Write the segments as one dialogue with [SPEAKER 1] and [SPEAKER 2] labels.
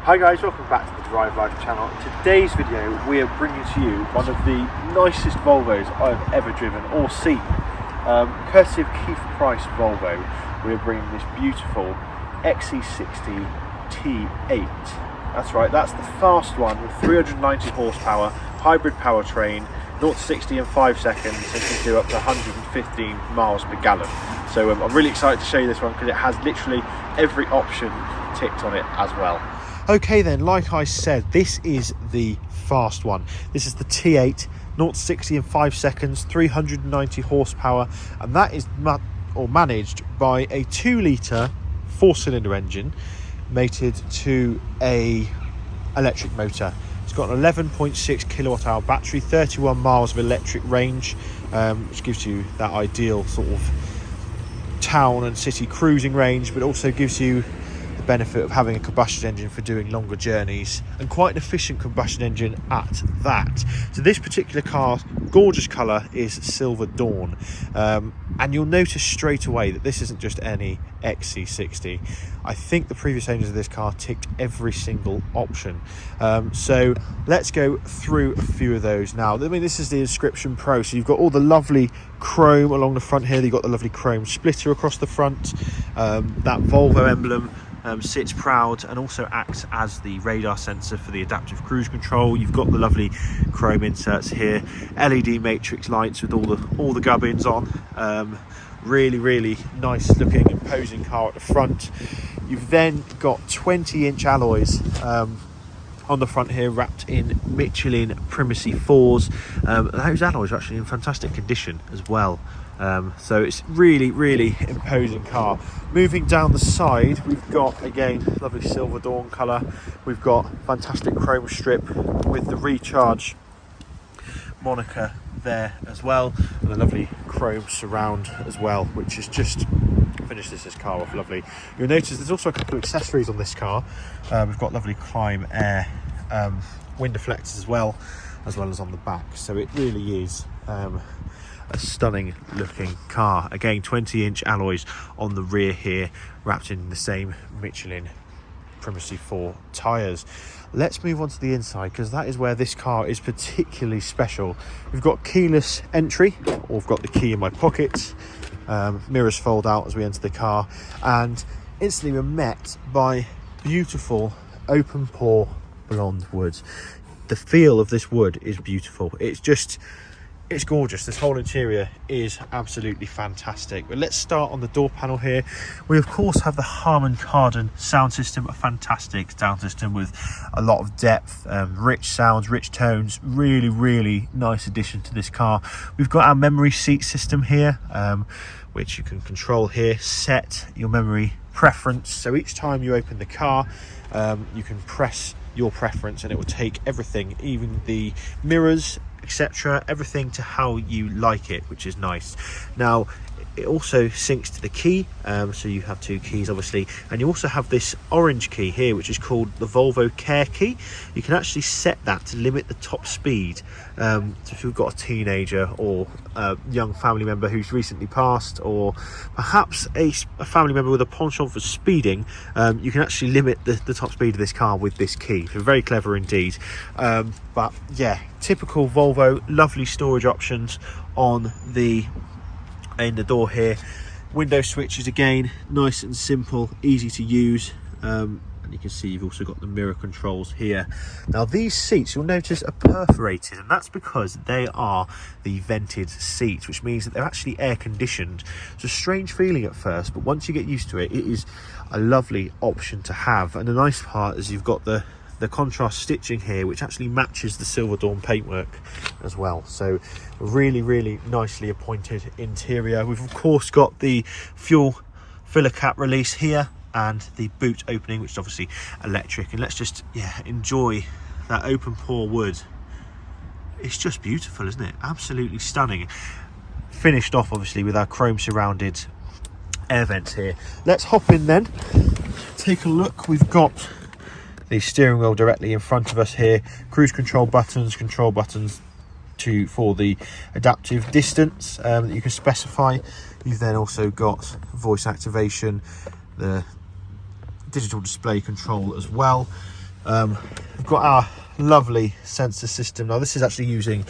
[SPEAKER 1] Hi guys, welcome back to the Drive Life channel. In today's video we are bringing to you one of the nicest Volvos I've ever driven or seen. Courtesy of Keith Price Volvo, we are bringing this beautiful XC60 T8. That's right, that's the fast one with 390 horsepower, hybrid powertrain, 0 to 60 in 5 seconds, and can do up to 115 miles per gallon. So I'm really excited to show you this one because it has literally every option ticked on it as well. Okay then, like I said, this is the fast one. This is the T8, 0 to 60 in 5 seconds, 390 horsepower, and that is managed by a 2-litre 4-cylinder engine mated to a electric motor. It's got an 11.6 kilowatt hour battery, 31 miles of electric range, which gives you that ideal sort of town and city cruising range, but also gives you the benefit of having a combustion engine for doing longer journeys, and quite an efficient combustion engine at that. So this particular car's gorgeous colour is Silver Dawn, and you'll notice straight away that this isn't just any XC60. I think the previous owners of this car ticked every single option. So let's go through a few of those now. I mean, this is the Inscription Pro, so you've got all the lovely chrome along the front here. You've got the lovely chrome splitter across the front. That Volvo emblem sits proud and also acts as the radar sensor for the adaptive cruise control. You've got the lovely chrome inserts here, LED matrix lights with all the gubbins on. Really nice looking imposing car at the front. You've then got 20-inch alloys on the front here, wrapped in Michelin Primacy 4s. Those alloys are actually in fantastic condition as well. So it's really imposing car. Moving down the side, we've got again lovely Silver Dawn colour. We've got fantastic chrome strip with the Recharge moniker there as well, and a lovely chrome surround as well, which is just finished this car off lovely. You'll notice there's also a couple of accessories on this car. We've got lovely Climb Air wind deflectors as well as on the back. So it really is a stunning looking car. Again, 20-inch alloys on the rear here, wrapped in the same Michelin Primacy 4 tyres. Let's move on to the inside, because that is where this car is particularly special. We've got keyless entry, or I've got the key in my pocket. Mirrors fold out as we enter the car, and instantly we're met by beautiful open pore blonde wood. The feel of this wood is beautiful. It's gorgeous. This whole interior is absolutely fantastic. But let's start on the door panel here. We of course have the Harman Kardon sound system, a fantastic sound system with a lot of depth, rich sounds, rich tones. Really nice addition to this car. We've got our memory seat system here, which you can control here. Set your memory preference, so each time you open the car, you can press your preference and it will take everything, even the mirrors, etc., everything to how you like it, which is nice. Now it also syncs to the key, so you have 2 keys obviously, and you also have this orange key here which is called the Volvo Care key. You can actually set that to limit the top speed. So if you've got a teenager or a young family member who's recently passed, or perhaps a family member with a penchant for speeding, you can actually limit the top speed of this car with this key. So very clever indeed. But yeah, typical Volvo. Lovely storage options in the door here. Window switches again, nice and simple, easy to use, and you can see you've also got the mirror controls here. Now these seats, you'll notice, are perforated, and that's because they are the vented seats, which means that they're actually air conditioned. It's a strange feeling at first, but once you get used to it, it is a lovely option to have. And the nice part is you've got the contrast stitching here, which actually matches the Silver Dawn paintwork as well. So really nicely appointed interior. We've of course got the fuel filler cap release here and the boot opening, which is obviously electric. And let's just enjoy that open pore wood. It's just beautiful, isn't it? Absolutely stunning. Finished off obviously with our chrome surrounded air vents here. Let's hop in then, take a look. We've got the steering wheel directly in front of us here, cruise control buttons for the adaptive distance that you can specify. You've then also got voice activation, the digital display control as well. We've got our lovely sensor system. Now this is actually using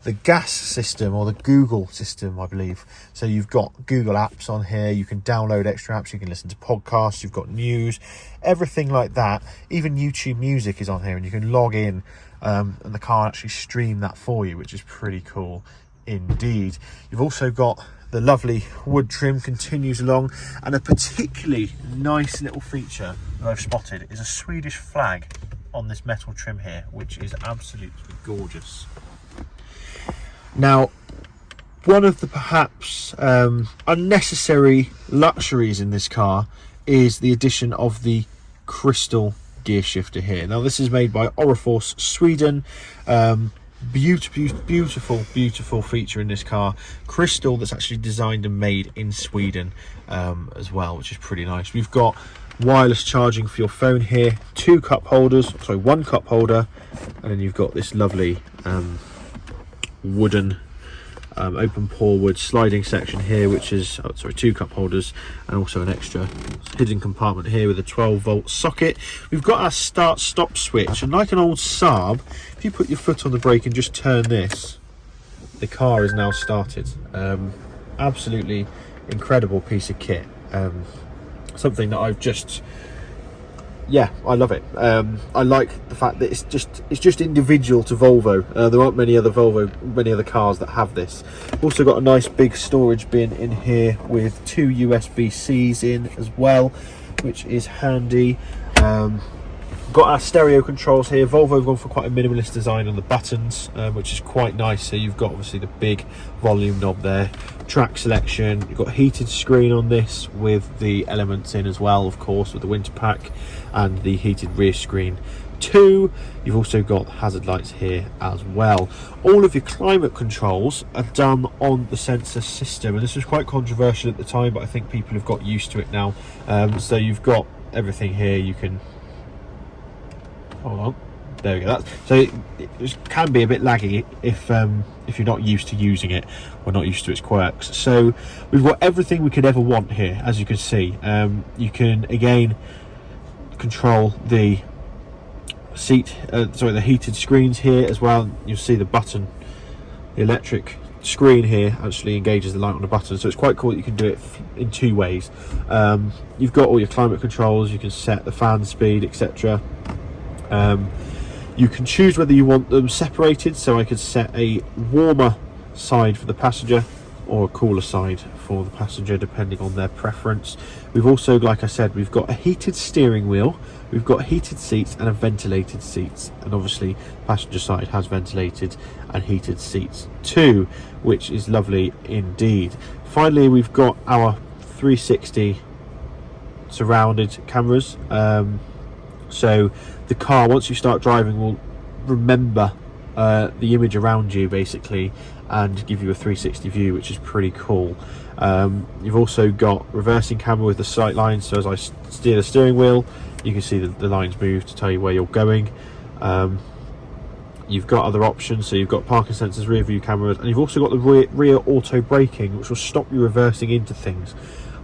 [SPEAKER 1] the gas system, or the Google system, I believe. So you've got Google apps on here, you can download extra apps, you can listen to podcasts, you've got news, everything like that. Even YouTube Music is on here, and you can log in and the car actually stream that for you, which is pretty cool indeed. You've also got the lovely wood trim continues along, and a particularly nice little feature that I've spotted is a Swedish flag on this metal trim here, which is absolutely gorgeous. Now, one of the perhaps unnecessary luxuries in this car is the addition of the crystal gear shifter here. Now this is made by Orifors Sweden. Beautiful feature in this car. Crystal that's actually designed and made in Sweden as well, which is pretty nice. We've got wireless charging for your phone here, one cup holder, and then you've got this lovely wooden open pore wood sliding section here, which is 2 cup holders, and also an extra hidden compartment here with a 12-volt socket. We've got our start stop switch, and like an old Saab, if you put your foot on the brake and just turn this, the car is now started. Absolutely incredible piece of kit. Something that I've just, yeah, I love it. I like the fact that it's just individual to Volvo. There aren't many other cars that have this. Also got a nice big storage bin in here with 2 USB-Cs in as well, which is handy. Got our stereo controls here. Volvo have gone for quite a minimalist design on the buttons, which is quite nice. So you've got obviously the big volume knob there, track selection, you've got heated screen on this with the elements in as well, of course, with the winter pack, and the heated rear screen too. You've also got hazard lights here as well. All of your climate controls are done on the sensor system, and this was quite controversial at the time, but I think people have got used to it now. So you've got everything here. You can, hold on, there we go. So it can be a bit laggy if you're not used to using it or not used to its quirks. So we've got everything we could ever want here, as you can see. You can again control the the heated screens here as well. You'll see the button, the electric screen here actually engages the light on the button, so it's quite cool that you can do it in 2 ways. You've got all your climate controls, you can set the fan speed, etc. You can choose whether you want them separated, so I could set a warmer side for the passenger or a cooler side for the passenger, depending on their preference. We've also, like I said, we've got a heated steering wheel, we've got heated seats and a ventilated seats, and obviously passenger side has ventilated and heated seats too, which is lovely indeed. Finally, we've got our 360 surrounded cameras. So the car, once you start driving, will remember the image around you basically and give you a 360 view, which is pretty cool. You've also got reversing camera with the sight lines, so as I steer the steering wheel you can see the lines move to tell you where you're going. You've got other options, so you've got parking sensors, rear view cameras, and you've also got the rear auto braking, which will stop you reversing into things.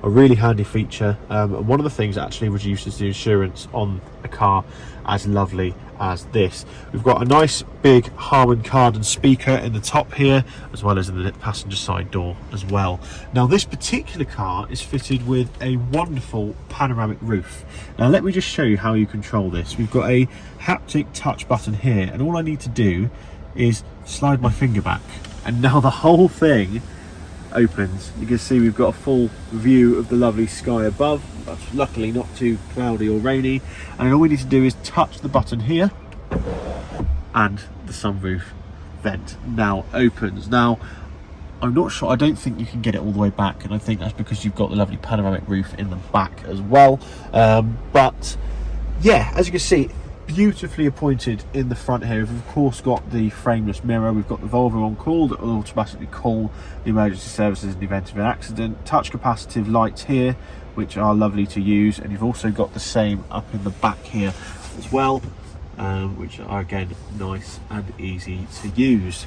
[SPEAKER 1] A really handy feature, and one of the things that actually reduces the insurance on a car as lovely as this. We've got a nice big Harman Kardon speaker in the top here, as well as in the passenger side door as well. Now this particular car is fitted with a wonderful panoramic roof. Now let me just show you how you control this. We've got a haptic touch button here, and all I need to do is slide my finger back, and now the whole thing opens. You can see we've got a full view of the lovely sky above, but luckily not too cloudy or rainy, and all we need to do is touch the button here and the sunroof vent now opens. Now I'm not sure, I don't think you can get it all the way back, and I think that's because you've got the lovely panoramic roof in the back as well. But yeah, as you can see, beautifully appointed in the front here. We've of course got the frameless mirror, we've got the Volvo on call that will automatically call the emergency services in the event of an accident, touch capacitive lights here which are lovely to use, and you've also got the same up in the back here as well, which are again nice and easy to use.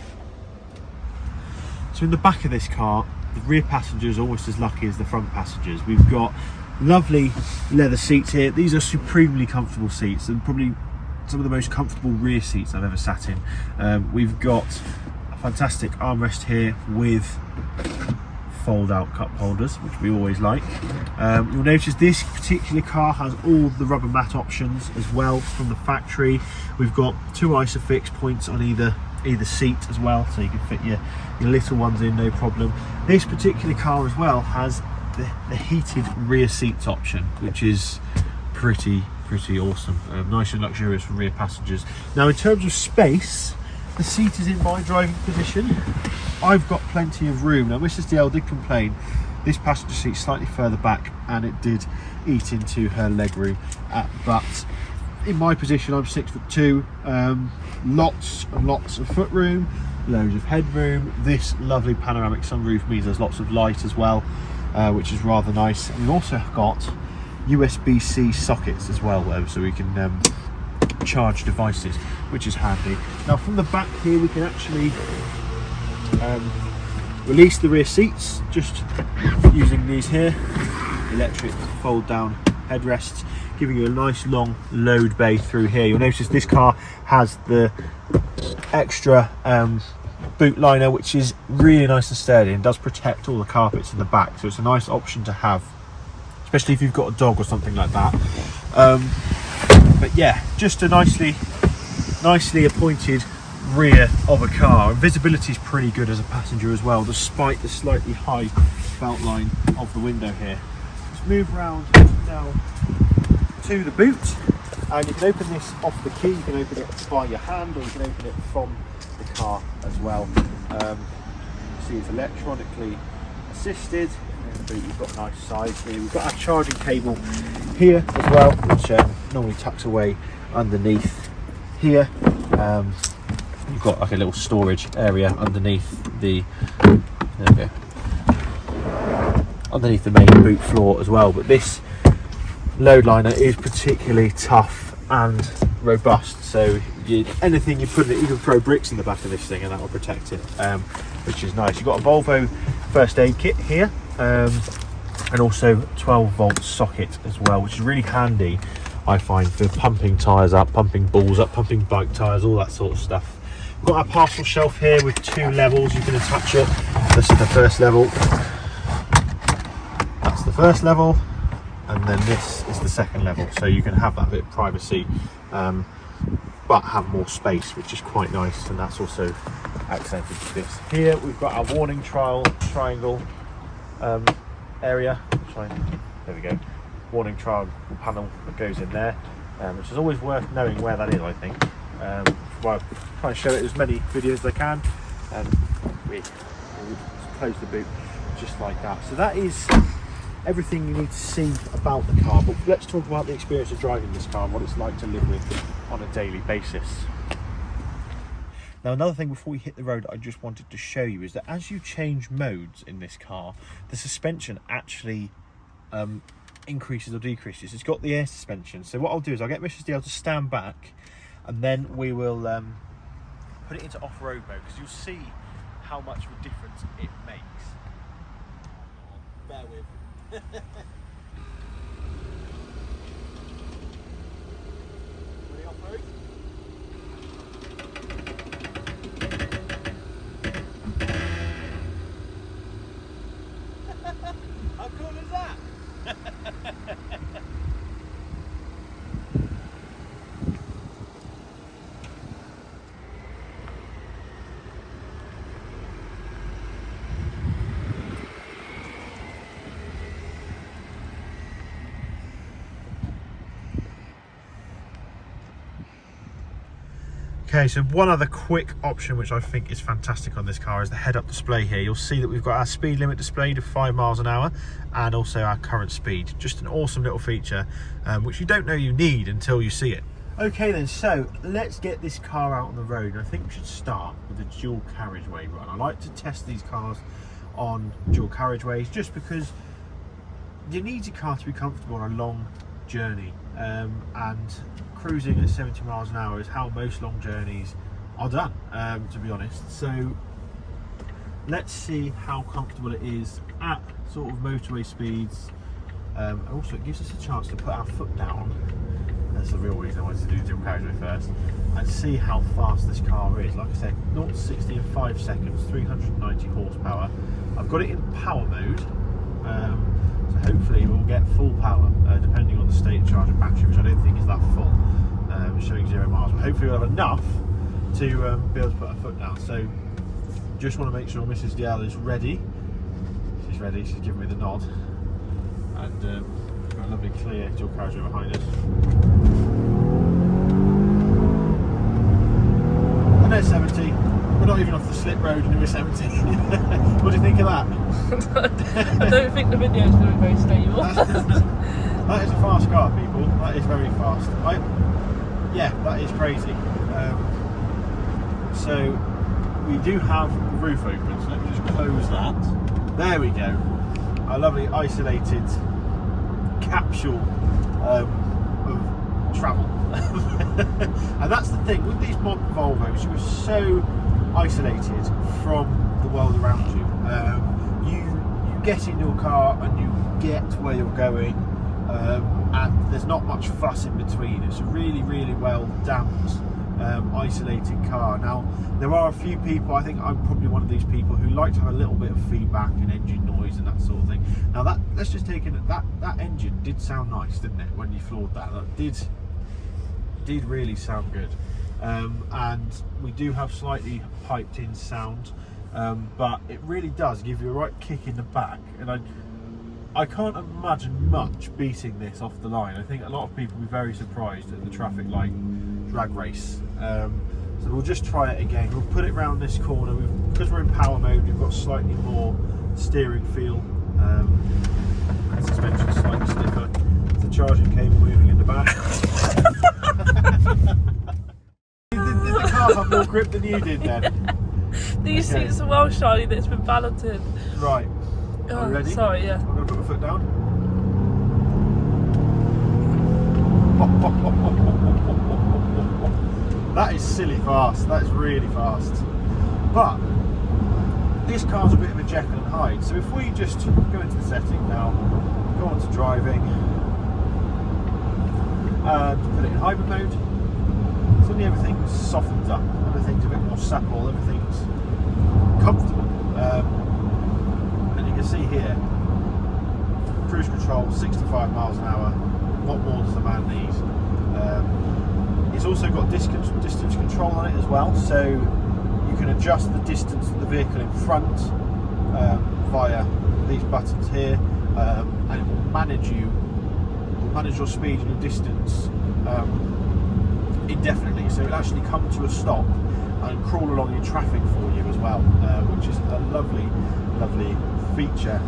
[SPEAKER 1] So in the back of this car, the rear passenger is almost as lucky as the front passengers. We've got lovely leather seats here. These are supremely comfortable seats, and probably some of the most comfortable rear seats I've ever sat in. We've got a fantastic armrest here with fold-out cup holders, which we always like. You'll notice this particular car has all the rubber mat options as well from the factory. We've got 2 Isofix points on either seat as well, so you can fit your little ones in, no problem. This particular car as well has the heated rear seats option, which is pretty awesome. Nice and luxurious for rear passengers. Now, in terms of space, the seat is in my driving position. I've got plenty of room. Now, Mrs. DL did complain this passenger seat slightly further back and it did eat into her legroom, but in my position I'm 6'2", lots and lots of footroom, loads of headroom. This lovely panoramic sunroof means there's lots of light as well, which is rather nice. And we've also got USB-C sockets as well, though, so we can charge devices, which is handy. Now, from the back here we can actually release the rear seats just using these here electric fold down headrests, giving you a nice long load bay through here. You'll notice this car has the extra boot liner, which is really nice and sturdy and does protect all the carpets in the back, so it's a nice option to have, especially if you've got a dog or something like that. But yeah, just a nicely appointed rear of a car, and visibility is pretty good as a passenger as well, despite the slightly high felt line of the window here. Let's move around now to the boot, and you can open this off the key. You can open it by your hand, or you can open it from the car as well. See, it's electronically assisted. In the boot, you've got a nice size here. We've got our charging cable here as well, which normally tucks away underneath here. You've got like a little storage area underneath the underneath the main boot floor as well. But this load liner is particularly tough and robust, so anything you put in it, you can throw bricks in the back of this thing and that will protect it, which is nice. You've got a Volvo first aid kit here, and also 12-volt socket as well, which is really handy, I find, for pumping tyres up, pumping balls up, pumping bike tyres, all that sort of stuff. We've got our parcel shelf here with 2 levels. You can attach it. This is the first level. That's the first level, and then this is the second level. So you can have that bit of privacy, but have more space, which is quite nice. And that's also accented with this. Here we've got our warning triangle area. There we go. Warning triangle panel that goes in there, which is always worth knowing where that is, I think. Well, try and show it as many videos as I can, and we close the boot just like that. So that is everything you need to see about the car, but let's talk about the experience of driving this car and what it's like to live with on a daily basis. Now, another thing before we hit the road I just wanted to show you is that as you change modes in this car, the suspension actually increases or decreases. It's got the air suspension, so what I'll do is I'll get Mrs. DL to stand back, and then we will put it into off-road mode, because you'll see how much of a difference it makes. Bear with. Ready, off-road? How cool is that? Okay, so one other quick option which I think is fantastic on this car is the head-up display here. You'll see that we've got our speed limit displayed of 5 miles an hour and also our current speed. Just an awesome little feature, which you don't know you need until you see it. Okay then, so let's get this car out on the road. And I think we should start with the dual carriageway run. I like to test these cars on dual carriageways just because you need your car to be comfortable on a long journey, and cruising at 70 miles an hour is how most long journeys are done, to be honest. So let's see how comfortable it is at sort of motorway speeds. Also, it gives us a chance to put our foot down That's the real reason I wanted to do dual carriageway first, and see how fast this car is. Like I said, 0 to 60 in 5 seconds, 390 horsepower. I've got it in power mode, so hopefully we'll get full power, depending on the state of charge of battery, which I don't think is that full. It's showing 0 miles, but hopefully we'll have enough to be able to put our foot down. So just want to make sure Mrs. DL is ready. She's ready, she's giving me the nod. And got a lovely clear dual carriageway behind us. I know 70, we're not even off the slip road and we're 70. What do you think of that?
[SPEAKER 2] I don't think the video is going to be very stable.
[SPEAKER 1] That is a fast car, people. That is very fast. Yeah, that is crazy. So we do have the roof open, so let me just close that. There we go. A lovely isolated capsule of travel. And that's the thing with these modern Volvos, you're so isolated from the world around you. You get in your car and you get where you're going, and there's not much fuss in between. It's a really, really well damped, isolated car. Now there are a few people, I think I'm probably one of these people, who like to have a little bit of feedback and engine noise and that sort of thing. Now that, let's just take in that engine did sound nice, didn't it, when you floored that? That did really sound good. And we do have slightly piped in sound, but it really does give you a right kick in the back, and I can't imagine much beating this off the line. I think a lot of people will be very surprised at the traffic light drag race. So we'll just try it again. We'll put it round this corner. Because we're in power mode, we've got slightly more steering feel. Suspension slightly stiffer. The charging cable moving in the back. Did the car have more grip than you did then?
[SPEAKER 2] These seats are well shiny, that it's been balloted.
[SPEAKER 1] Right. Are you ready?
[SPEAKER 2] Sorry, yeah.
[SPEAKER 1] I'm going to put my foot down. That is silly fast. That is really fast. But this car's a bit of a Jekyll and Hyde. So if we just go into the setting now, go on to driving, and put it in hybrid mode, suddenly everything softens up. Everything's a bit more supple. Everything's comfortable. And you can see here, cruise control, 65 miles an hour. What more does a man need? It's also got distance control on it as well, so you can adjust the distance of the vehicle in front via these buttons here, and it will manage your speed and your distance indefinitely. So it'll actually come to a stop and crawl along your traffic for you as well, which is a lovely, lovely feature.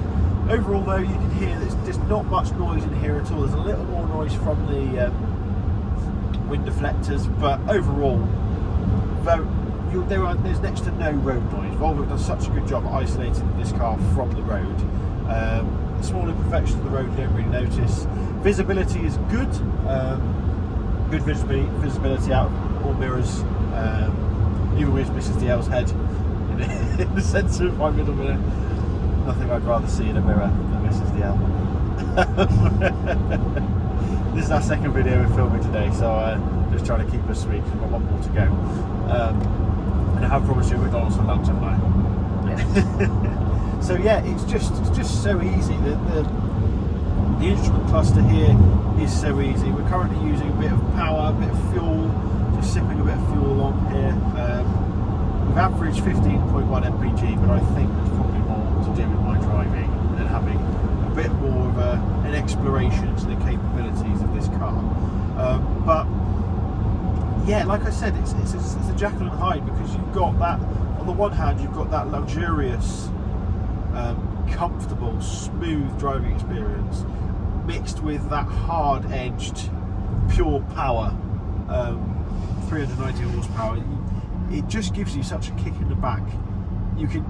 [SPEAKER 1] Overall though, you can hear there's not much noise in here at all. There's a little more noise from the wind deflectors, but overall there's next to no road noise. Volvo does such a good job at isolating this car from the road. Small imperfections of the road you don't really notice. Visibility is good. Good visibility out of all mirrors. Even with Mrs. DL's head in the centre of my middle mirror. Nothing I'd rather see in a mirror than Mrs. DL. This is our second video we're filming today, so just trying to keep us sweet. We've got one more to go. And I have promised you McDonald's for lunch, haven't I? So yeah, it's just so easy. The instrument cluster here is so easy. We're currently using a bit of power, a bit of fuel, just sipping a bit of fuel along here. We've averaged 15.1 mpg, but I think there's probably more to do with my driving and having a bit more of an exploration into the capabilities of this car. But yeah, like I said, it's a Jekyll and Hyde, because you've got that, on the one hand you've got that luxurious, comfortable, smooth driving experience, mixed with that hard-edged, pure power, 390 horsepower. It just gives you such a kick in the back. You can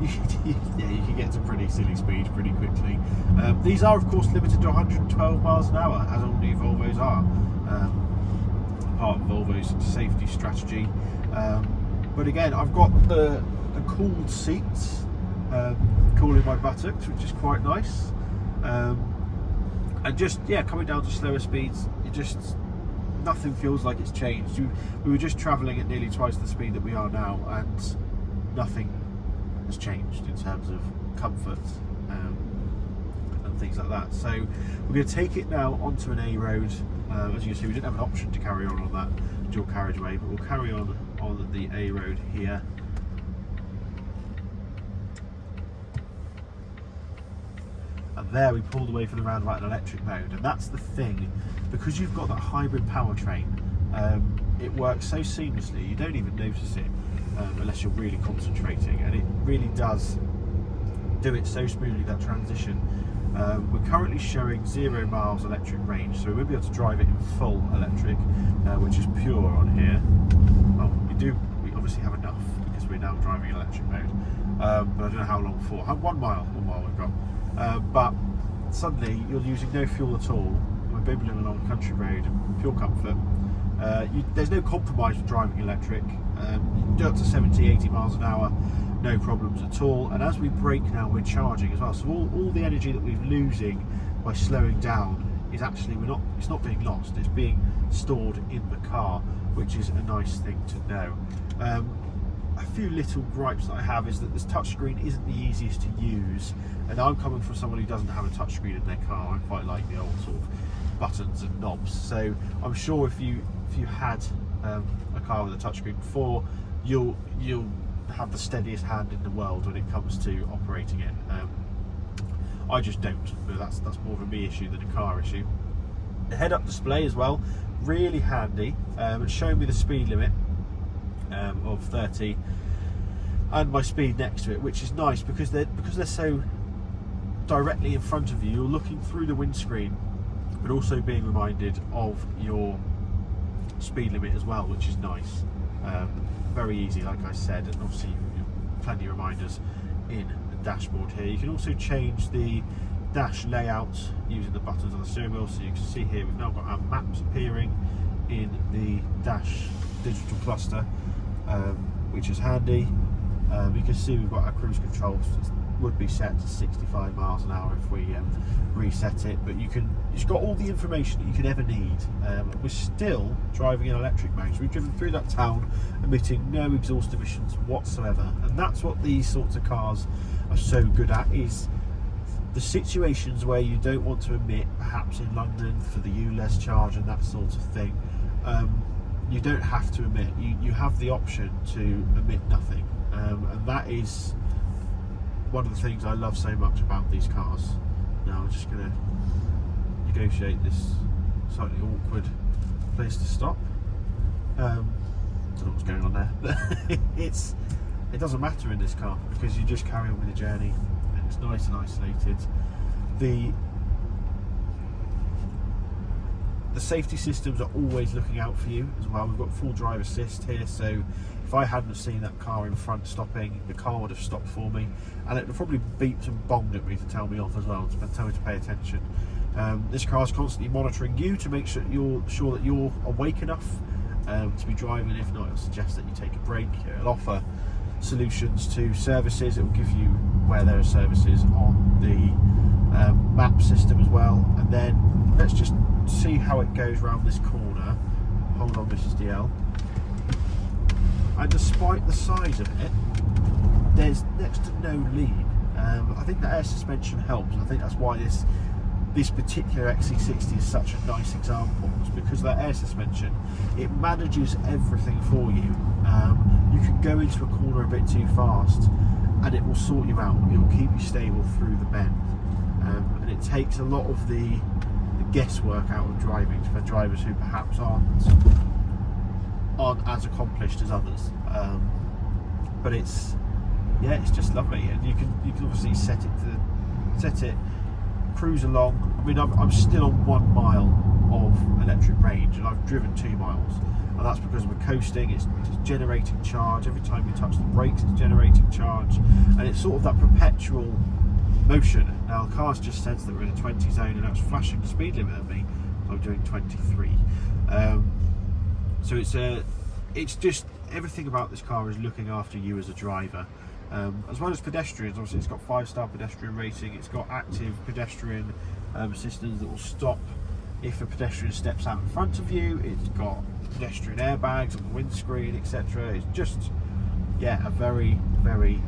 [SPEAKER 1] get to pretty silly speeds pretty quickly. These are of course limited to 112 miles an hour, as all new Volvos are. Part of Volvo's safety strategy. But again, I've got the cooled seats, cooling my buttocks, which is quite nice. And just coming down to slower speeds, nothing feels like it's changed. We were just travelling at nearly twice the speed that we are now, and nothing has changed in terms of comfort and things like that. So we're going to take it now onto an A road. As you can see, we didn't have an option to carry on that dual carriageway, but we'll carry on the A road here. And there we pulled away from the roundabout in electric mode, and that's the thing, because you've got that hybrid powertrain, it works so seamlessly you don't even notice it unless you're really concentrating, and it really does do it so smoothly, that transition. We're currently showing 0 miles electric range, so we won't be able to drive it in full electric, which is pure on here. Well, we obviously have enough because we're now driving in electric mode, but I don't know how long for. 1 mile we've got. But suddenly you're using no fuel at all. We're bibbling along country road, pure comfort. There's no compromise with driving electric. You can do up to 70-80 miles an hour, no problems at all. And as we brake now, we're charging as well. So all the energy that we're losing by slowing down is actually it's not being lost. It's being stored in the car, which is a nice thing to know. A few little gripes that I have is that this touchscreen isn't the easiest to use, and I'm coming from someone who doesn't have a touchscreen in their car. I quite like the old sort of buttons and knobs, so I'm sure if you had a car with a touchscreen before, you'll have the steadiest hand in the world when it comes to operating it. I just don't, but that's more of a me issue than a car issue. The head-up display as well, really handy. It's showing me the speed limit of 30 and my speed next to it, which is nice because they're so directly in front of you. You're looking through the windscreen, but also being reminded of your speed limit as well, which is nice. Very easy, like I said, and obviously plenty of reminders in the dashboard here. You can also change the dash layout using the buttons on the steering wheel. So you can see here we've now got our maps appearing in the dash digital cluster, which is handy. You can see we've got our cruise control, would be set to 65 miles an hour if we reset it, but it's got all the information that you could ever need. We're still driving in electric mode, so we've driven through that town emitting no exhaust emissions whatsoever, and that's what these sorts of cars are so good at, is the situations where you don't want to emit, perhaps in London for the ULEZ charge and that sort of thing. You don't have to emit, you have the option to emit nothing, and that is one of the things I love so much about these cars. Now I'm just going to negotiate this slightly awkward place to stop. Don't know what's going on there, but it doesn't matter in this car because you just carry on with the journey and it's nice and isolated. The safety systems are always looking out for you as well. We've got full drive assist here, so if I hadn't have seen that car in front stopping, the car would have stopped for me, and it would probably beeped and bonged at me to tell me off as well, to tell me to pay attention. This car is constantly monitoring you to make sure that you're awake enough to be driving. If not, it'll suggest that you take a break. It'll offer solutions to services. It will give you where there are services on the map system as well. And then let's just see how it goes around this corner. Hold on, Mrs. DL. And despite the size of it, there's next to no lean. I think the air suspension helps. I think that's why this particular XC60 is such a nice example, because that air suspension, it manages everything for you. You can go into a corner a bit too fast and it will sort you out. It will keep you stable through the bend, and it takes a lot of the guesswork out of driving for drivers who perhaps aren't as accomplished as others. But it's just lovely, and you can obviously set it cruise along. I mean, I'm still on 1 mile of electric range, and I've driven 2 miles, and that's because we're coasting. It's generating charge every time you touch the brakes. It's generating charge, and it's sort of that perpetual motion. Now the car's just sensed that we're in a 20 zone, and that's flashing the speed limit at me. I'm doing 23. So it's just everything about this car is looking after you as a driver. As well as pedestrians, obviously it's got 5-star pedestrian rating. It's got active pedestrian assistance that will stop if a pedestrian steps out in front of you. It's got pedestrian airbags on the windscreen, etc. It's just, yeah, a very, very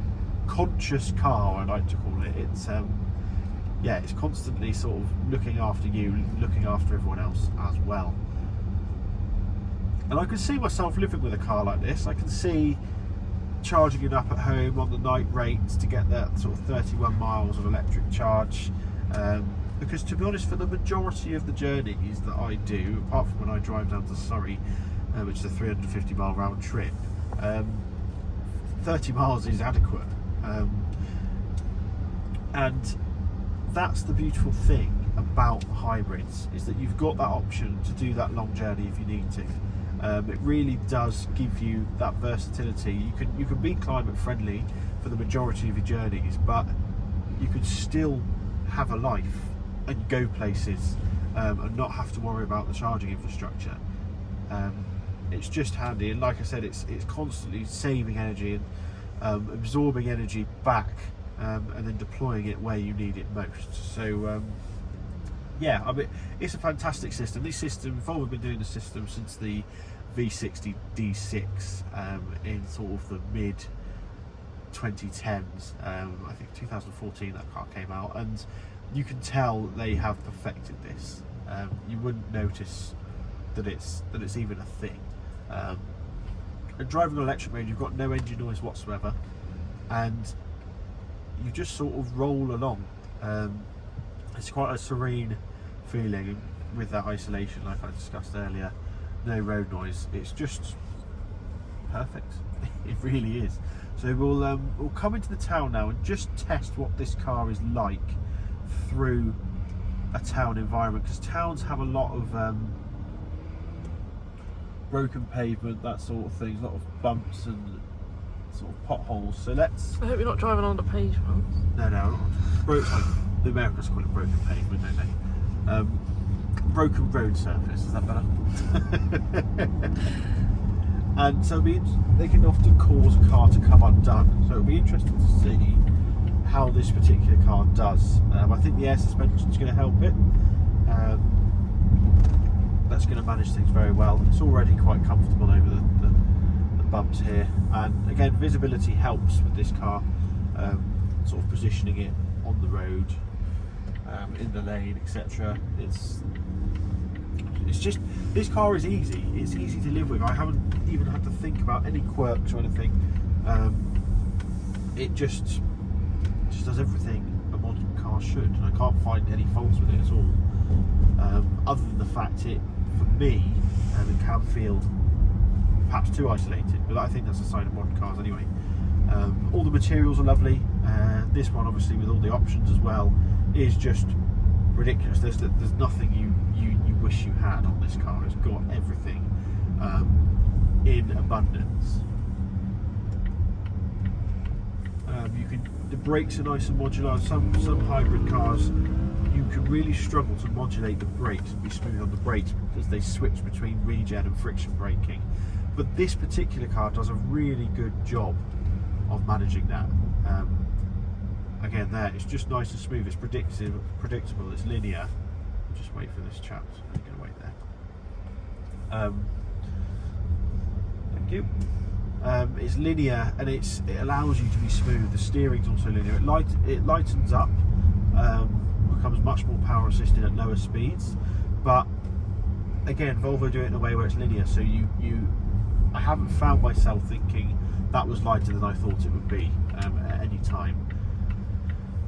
[SPEAKER 1] conscious car, I like to call it. It's yeah, it's constantly sort of looking after you, looking after everyone else as well. And I can see myself living with a car like this. I can see charging it up at home on the night rates to get that sort of 31 miles of electric charge. Because to be honest, for the majority of the journeys that I do, apart from when I drive down to Surrey, which is a 350 mile round trip, 30 miles is adequate. And that's the beautiful thing about hybrids, is that you've got that option to do that long journey if you need to. It really does give you that versatility. You can be climate friendly for the majority of your journeys, but you could still have a life and go places and not have to worry about the charging infrastructure. It's just handy, and like I said, it's constantly saving energy and absorbing energy back, and then deploying it where you need it most. So yeah, I mean, it's a fantastic system. This system, Volvo have been doing the system since the V60 D6 in sort of the mid 2010s. I think 2014 that car came out, and you can tell they have perfected this. You wouldn't notice that it's even a thing. And driving on electric mode, you've got no engine noise whatsoever, and you just sort of roll along. It's quite a serene feeling with that isolation, like I discussed earlier. No road noise. It's just perfect. It really is. So we'll come into the town now and just test what this car is like through a town environment, because towns have a lot of broken pavement, that sort of thing, a lot of bumps and sort of potholes. So let's.
[SPEAKER 2] I hope you're not driving on the pavement.
[SPEAKER 1] No. The Americans call it broken pavement, don't they? Broken road surface, is that better? And so they can often cause a car to come undone. So it'll be interesting to see how this particular car does. I think the air suspension is going to help it. That's going to manage things very well. It's already quite comfortable over the bumps here. And again, visibility helps with this car, sort of positioning it on the road, in the lane, etc. It's just, this car is easy. It's easy to live with. I haven't even had to think about any quirks or anything. It just does everything a modern car should, and I can't find any faults with it at all. Other than the fact for me, it can feel perhaps too isolated, but I think that's a sign of modern cars anyway. All the materials are lovely. This one, obviously, with all the options as well, is just ridiculous. There's nothing you wish you had on this car. It's got everything in abundance. The brakes are nice and modular. Some hybrid cars, you can really struggle to modulate the brakes and be smooth on the brakes because they switch between regen and friction braking. But this particular car does a really good job of managing that. Again, there, it's just nice and smooth. It's predictable. It's linear. I'll just wait for this chap. I'm going to wait there. Thank you. It's linear, and it allows you to be smooth. The steering's also linear. It lightens up, becomes much more power assisted at lower speeds. But again, Volvo do it in a way where it's linear. So I haven't found myself thinking that was lighter than I thought it would be at any time.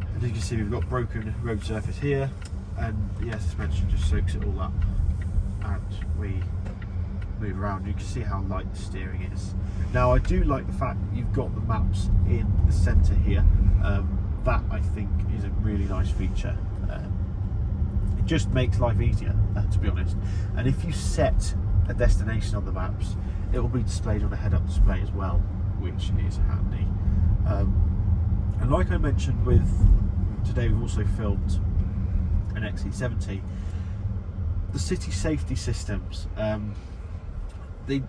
[SPEAKER 1] And as you can see, we've got broken road surface here, and the air suspension just soaks it all up, and we move around. You can see how light the steering is. Now, I do like the fact that you've got the maps in the centre here. That, I think, is a really nice feature. It just makes life easier, to be honest. And if you set a destination on the maps, it will be displayed on a head-up display as well, which is handy. And like I mentioned, today we've also filmed an XC60. The city safety systems, they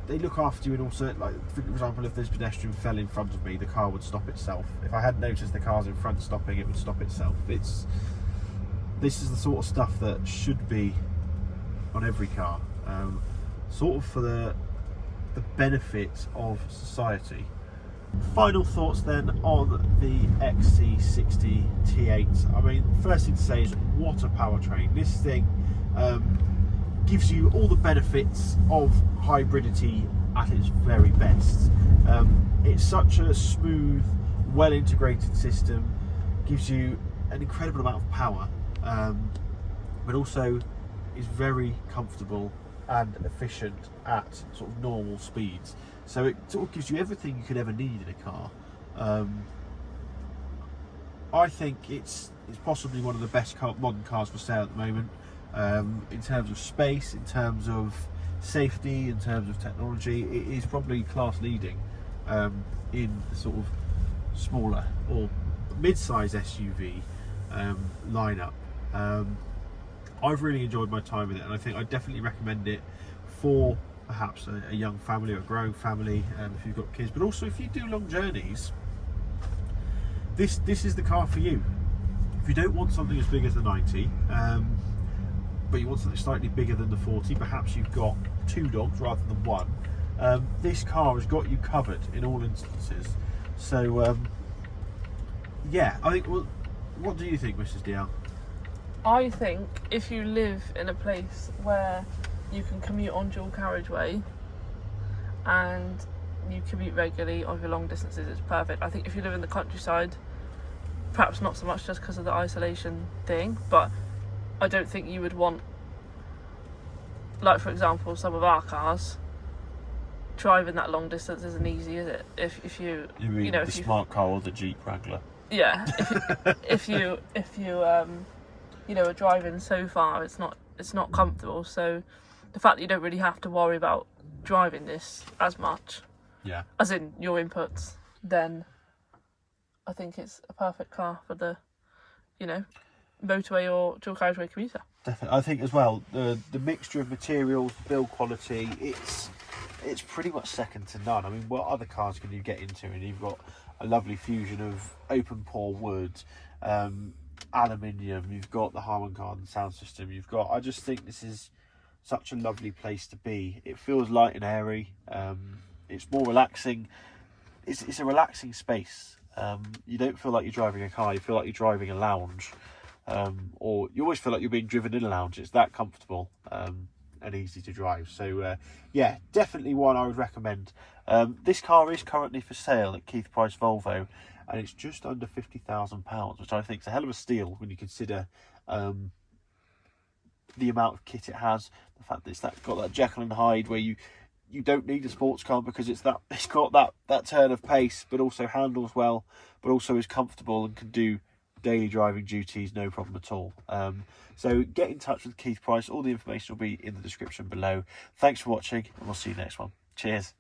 [SPEAKER 1] look after you, and also, like, for example, if this pedestrian fell in front of me, the car would stop itself. If I hadn't noticed the cars in front stopping, it would stop itself. this is the sort of stuff that should be on every car, sort of for the benefit of society. Final thoughts then on the XC60 T8. I mean, first thing to say is, what a powertrain. This thing gives you all the benefits of hybridity at its very best. It's such a smooth, well integrated system, gives you an incredible amount of power, but also is very comfortable and efficient at sort of normal speeds. So it sort of gives you everything you could ever need in a car. I think it's possibly one of the best modern cars for sale at the moment, in terms of space, in terms of safety, in terms of technology. It is probably class leading in the sort of smaller or mid-size SUV lineup. I've really enjoyed my time with it, and I think I definitely recommend it for perhaps a young family or a growing family, if you've got kids, but also if you do long journeys. This is the car for you. If you don't want something as big as the 90, but you want something slightly bigger than the 40, perhaps you've got 2 dogs rather than 1, this car has got you covered in all instances. So yeah, I think, well, what do you think, Mrs. DL?
[SPEAKER 2] I think if you live in a place where you can commute on dual carriageway and you commute regularly over long distances, it's perfect. I think if you live in the countryside, perhaps not so much just because of the isolation thing, but I don't think you would want, like for example, some of our cars, driving that long distance isn't easy, is it? If you
[SPEAKER 1] mean
[SPEAKER 2] know,
[SPEAKER 1] the smart car or the Jeep Wrangler?
[SPEAKER 2] Yeah, if you you know, are driving so far, it's not comfortable. So the fact that you don't really have to worry about driving this as much,
[SPEAKER 1] yeah,
[SPEAKER 2] as in your inputs, then I think it's a perfect car for the, you know, motorway or dual carriageway commuter.
[SPEAKER 1] Definitely. I think as well, the mixture of materials, build quality, it's pretty much second to none. I mean, what other cars can you get into? And you've got a lovely fusion of open pore wood, aluminium, you've got the Harman Kardon sound system, I just think this is such a lovely place to be. It feels light and airy, it's more relaxing, it's a relaxing space. You don't feel like you're driving a car, you feel like you're driving a lounge, or you always feel like you're being driven in a lounge. It's that comfortable and easy to drive. So yeah, definitely one I would recommend. This car is currently for sale at Keith Price Volvo, and it's just under £50,000, which I think is a hell of a steal when you consider the amount of kit it has. The fact that it's got that Jekyll and Hyde, where you don't need a sports car because it's got that turn of pace, but also handles well, but also is comfortable and can do daily driving duties no problem at all. So get in touch with Keith Price. All the information will be in the description below. Thanks for watching, and we'll see you next one. Cheers.